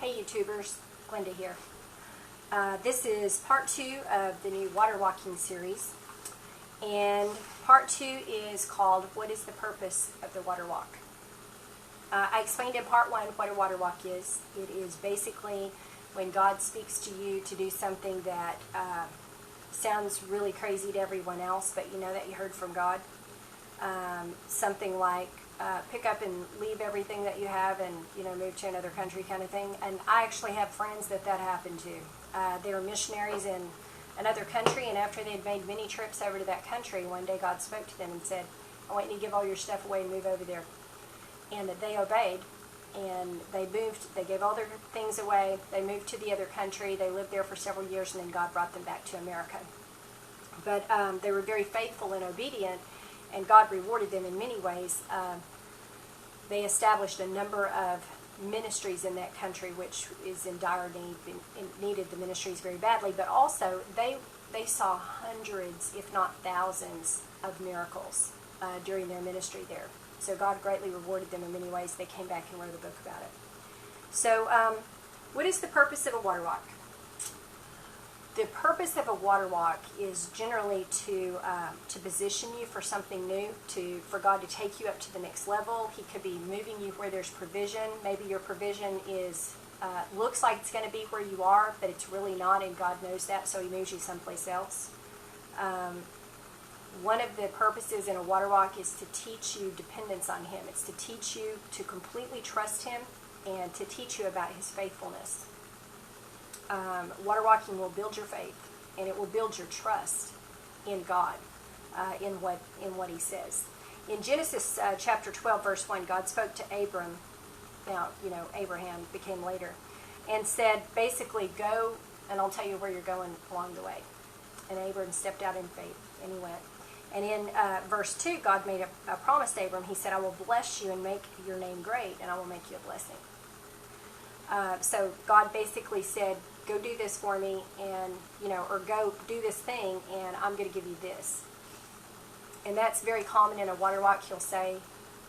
Hey YouTubers, Glenda here. This is part 2 of the new water walking series, and part 2 is called What is the Purpose of the Water Walk? I explained in part 1 what a water walk is. It is basically when God speaks to you to do something that sounds really crazy to everyone else, but you know that you heard from God. Something like pick up and leave everything that you have and move to another country kind of thing. And I actually have friends that happened to. They were missionaries in another country, and after they'd made many trips over to that country, one day God spoke to them and said, I want you to give all your stuff away and move over there. And they obeyed, and they moved. They gave all their things away. They moved to the other country. They lived there for several years, and then God brought them back to America. But they were very faithful and obedient, and God rewarded them in many ways. They established a number of ministries in that country, which is in dire need, needed the ministries very badly, but also they saw hundreds, if not thousands, of miracles during their ministry there. So God greatly rewarded them in many ways. They came back and wrote a book about it. So what is the purpose of a water walk? The purpose of a water walk is generally to position you for something new, for God to take you up to the next level. He could be moving you where there's provision. Maybe your provision looks like it's going to be where you are, but it's really not, and God knows that, so He moves you someplace else. One of the purposes in a water walk is to teach you dependence on Him. It's to teach you to completely trust Him and to teach you about His faithfulness. Water walking will build your faith, and it will build your trust in God, in what He says. In Genesis chapter 12, verse 1, God spoke to Abram. Now, Abraham became later, and said, basically, go, and I'll tell you where you're going along the way. And Abram stepped out in faith, and he went. And in verse 2, God made a promise to Abram. He said, I will bless you and make your name great, and I will make you a blessing. So God basically said, go do this for me, and or go do this thing, and I'm going to give you this. And that's very common in a water walk. He'll say,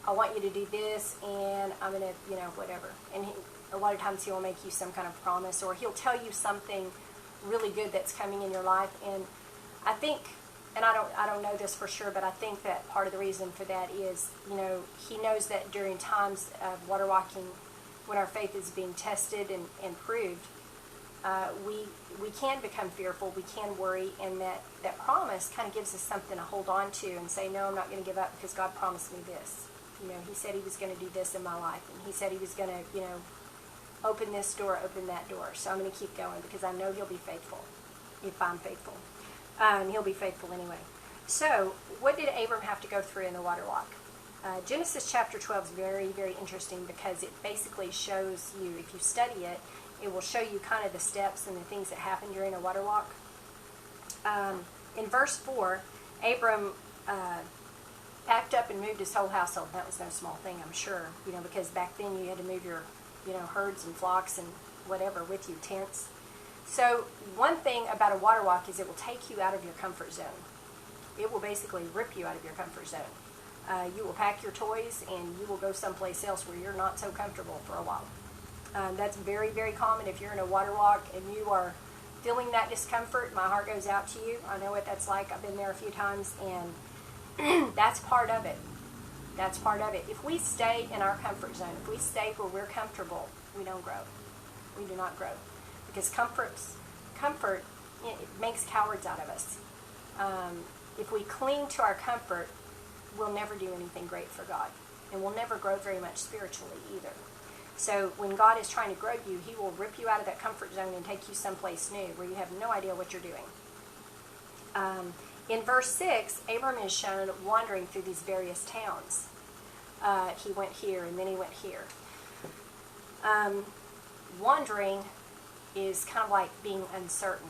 I want you to do this, and I'm going to, whatever. And a lot of times He'll make you some kind of promise, or He'll tell you something really good that's coming in your life. And I think, and I don't know this for sure, but I think that part of the reason for that is, He knows that during times of water walking, when our faith is being tested and proved, we can become fearful, we can worry, and that promise kind of gives us something to hold on to and say, no, I'm not going to give up because God promised me this. He said He was going to do this in my life, and He said He was going to, open this door, open that door. So I'm going to keep going because I know He'll be faithful if I'm faithful. And He'll be faithful anyway. So what did Abram have to go through in the water walk? Genesis chapter 12 is very, very interesting because it basically shows you, if you study it, it will show you kind of the steps and the things that happen during a water walk. In verse 4, Abram packed up and moved his whole household. That was no small thing, I'm sure, because back then you had to move your, herds and flocks and whatever with you, tents. So one thing about a water walk is it will take you out of your comfort zone. It will basically rip you out of your comfort zone. You will pack your toys and you will go someplace else where you're not so comfortable for a while. That's very, very common if you're in a water walk and you are feeling that discomfort. My heart goes out to you. I know what that's like. I've been there a few times, and that's part of it. That's part of it. If we stay in our comfort zone, if we stay where we're comfortable, we don't grow. We do not grow. Because comfort, it makes cowards out of us. If we cling to our comfort, we'll never do anything great for God. And we'll never grow very much spiritually either. So when God is trying to grow you, He will rip you out of that comfort zone and take you someplace new where you have no idea what you're doing. In verse 6, Abram is shown wandering through these various towns. He went here and then he went here. Wandering is kind of like being uncertain.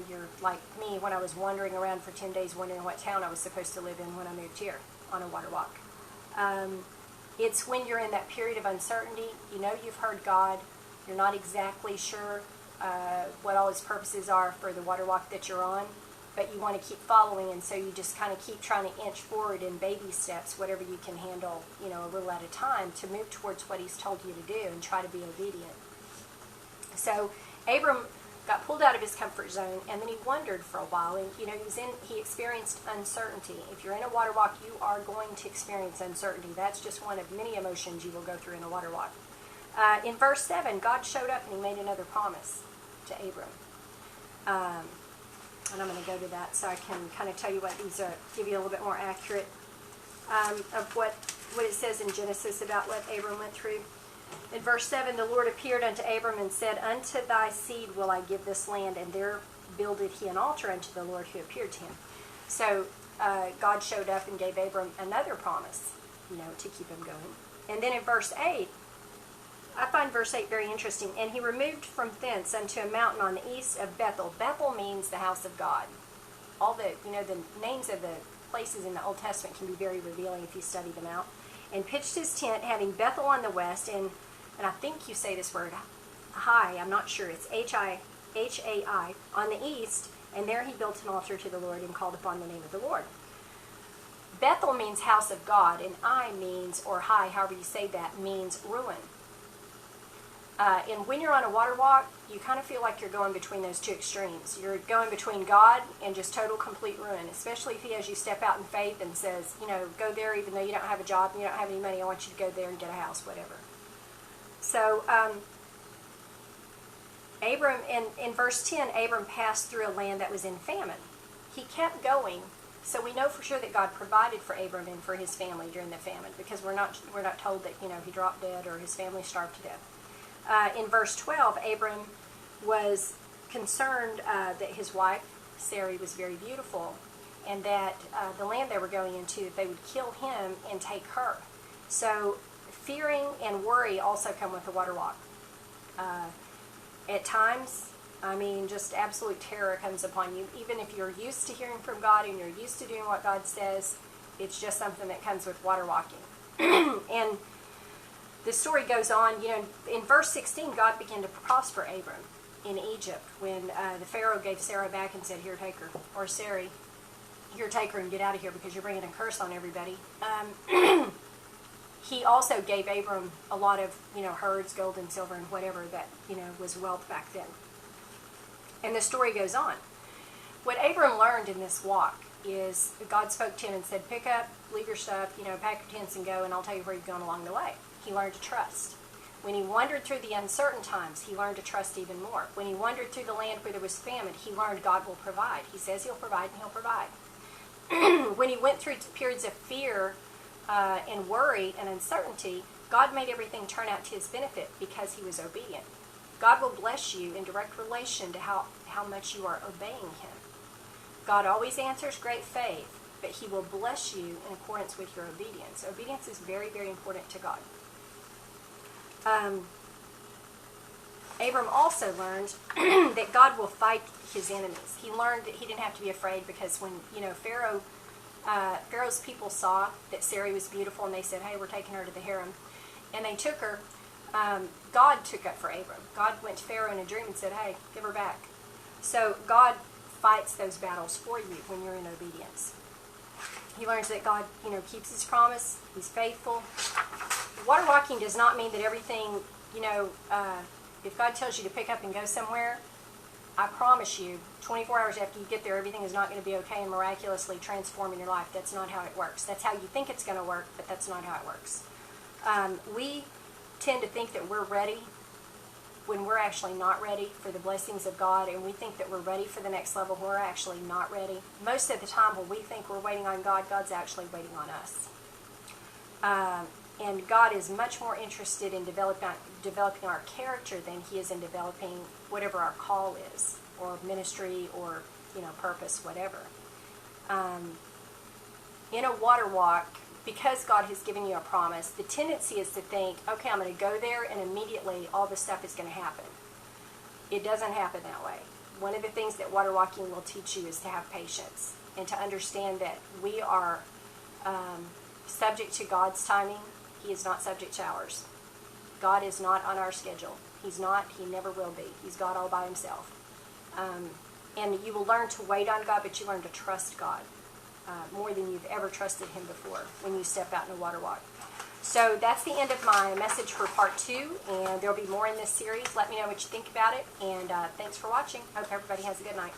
You're like me when I was wandering around for 10 days wondering what town I was supposed to live in when I moved here on a water walk. It's when you're in that period of uncertainty, you've heard God, you're not exactly sure what all His purposes are for the water walk that you're on, but you want to keep following, and so you just kind of keep trying to inch forward in baby steps, whatever you can handle, a little at a time, to move towards what he's told you to do and try to be obedient. So Abram got pulled out of his comfort zone, and then he wandered for a while, and he experienced uncertainty. If you're in a water walk, you are going to experience uncertainty. That's just one of many emotions you will go through in a water walk. In verse 7, God showed up and he made another promise to Abram. And I'm going to go to that so I can kind of tell you what these are, give you a little bit more accurate of what it says in Genesis about what Abram went through. In verse 7, the Lord appeared unto Abram and said, Unto thy seed will I give this land, and there builded he an altar unto the Lord who appeared to him. So God showed up and gave Abram another promise, to keep him going. And then in verse 8, I find verse 8 very interesting. And he removed from thence unto a mountain on the east of Bethel. Bethel means the house of God. All the names of the places in the Old Testament can be very revealing if you study them out. And pitched his tent, having Bethel on the west, and I think you say this word, Hai, I'm not sure, it's H-A-I, on the east, and there he built an altar to the Lord and called upon the name of the Lord. Bethel means house of God, and Ai means, or Hai, however you say that, means ruin. And when you're on a water walk, you kind of feel like you're going between those two extremes. You're going between God and just total, complete ruin, especially if he has you step out in faith and says, go there even though you don't have a job and you don't have any money. I want you to go there and get a house, whatever. So, Abram, in verse 10, Abram passed through a land that was in famine. He kept going, so we know for sure that God provided for Abram and for his family during the famine, because we're not told that, he dropped dead or his family starved to death. In verse 12, Abram was concerned that his wife, Sarai, was very beautiful, and that the land they were going into, that they would kill him and take her. So fearing and worry also come with the water walk. At times, just absolute terror comes upon you. Even if you're used to hearing from God and you're used to doing what God says, it's just something that comes with water walking. And the story goes on, in verse 16, God began to prosper Abram in Egypt when the Pharaoh gave Sarah back and said, here, take her, or Sarai, here, take her and get out of here because you're bringing a curse on everybody. He also gave Abram a lot of, herds, gold and silver and whatever that, was wealth back then. And the story goes on. What Abram learned in this walk is God spoke to him and said, pick up, leave your stuff, pack your tents and go, and I'll tell you where you're going along the way. He learned to trust. When he wandered through the uncertain times, he learned to trust even more. When he wandered through the land where there was famine, he learned God will provide. He says he'll provide, and he'll provide. When he went through periods of fear and worry and uncertainty, God made everything turn out to his benefit because he was obedient. God will bless you in direct relation to how much you are obeying him. God always answers great faith, but he will bless you in accordance with your obedience. Obedience is very, very important to God. Abram also learned that God will fight his enemies. He learned that he didn't have to be afraid because when, Pharaoh's people saw that Sarai was beautiful and they said, hey, we're taking her to the harem. And they took her. God took up for Abram. God went to Pharaoh in a dream and said, hey, give her back. So God fights those battles for you when you're in obedience. He learns that God, keeps his promise. He's faithful. Water walking does not mean that everything, if God tells you to pick up and go somewhere, I promise you, 24 hours after you get there, everything is not going to be okay and miraculously transform in your life. That's not how it works. That's how you think it's going to work, but that's not how it works. We tend to think that we're ready when we're actually not ready for the blessings of God, and we think that we're ready for the next level. We're actually not ready. Most of the time when we think we're waiting on God, God's actually waiting on us. And God is much more interested in developing our character than he is in developing whatever our call is, or ministry, or purpose, whatever. In a water walk, because God has given you a promise, the tendency is to think, okay, I'm going to go there and immediately all this stuff is going to happen. It doesn't happen that way. One of the things that water walking will teach you is to have patience and to understand that we are subject to God's timing. He is not subject to ours. God is not on our schedule. He's not. He never will be. He's God all by himself. And you will learn to wait on God, but you learn to trust God more than you've ever trusted Him before when you step out in a water walk. So that's the end of my message for part 2, and there'll be more in this series. Let me know what you think about it, and thanks for watching. Hope everybody has a good night.